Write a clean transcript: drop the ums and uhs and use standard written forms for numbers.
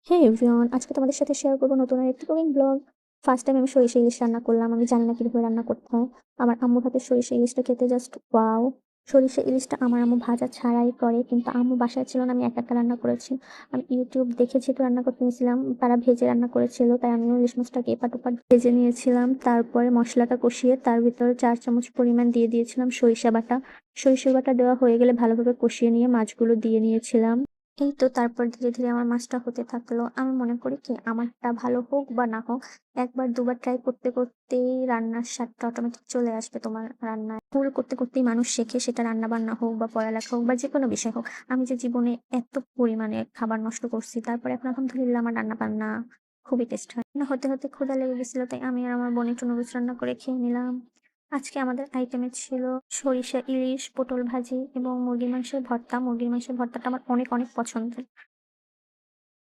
হে everyone, আজকে তোমাদের সাথে শেয়ার করবো নতুন আরেকটি কুকিং ব্লগ। ফার্স্ট টাইম আমি সরিষা ইলিশ রান্না করলাম। আমি জানি না কিভাবে রান্না করতে হয়। আমার আম্মুর হাতে সরিষা ইলিশটা খেতে জাস্ট ওয়াও। সরিষা ইলিশটা আমার আম্মু ভাজা ছাড়াই করে, কিন্তু আম্মু বাসায় ছিল না, আমি একা একা রান্না করেছি। আমি ইউটিউব দেখেছি তো রান্না করতে নিয়েছিলাম, তারা ভেজে রান্না করেছিল, তাই আমিও ইলিশ মাছটাকে এপাট ওপাট ভেজে নিয়েছিলাম। তারপরে মশলাটা কষিয়ে তার ভিতরে 4 চামচ পরিমাণ দিয়ে দিয়েছিলাম সরিষা বাটা। সরিষা বাটা দেওয়া হয়ে গেলে ভালোভাবে কষিয়ে নিয়ে মাছগুলো দিয়ে নিয়েছিলাম। এই তো তারপর ধীরে ধীরে আমার মাছটা হতে থাকলো। আমি মনে করি কি, আমারটা ভালো হোক বা না হোক, একবার দুবার ট্রাই করতে করতেই রান্নার স্বাদটা অটোমেটিক চলে আসবে তোমার রান্নায়। ভুল করতে করতেই মানুষ শেখে, সেটা রান্না বান্না হোক বা পড়ালেখা হোক বা যে কোনো বিষয় হোক। আমি যে জীবনে এত পরিমাণে খাবার নষ্ট করছি, তারপরে এখন আলহামদুলিল্লাহ আমার রান্না বান্না খুবই টেস্ট হয়। না হতে হতে ক্ষুধা লেগে গেছিল, তাই আমি আর আমার বোন একটু নুডলস রান্না করে খেয়ে নিলাম। আজকে আমাদের আইটেমে ছিল সরিষা ইলিশ, পটল ভাজি এবং মুরগির মাংসের ভর্তা। মুরগির মাংসের ভর্তাটা আমার অনেক অনেক পছন্দের।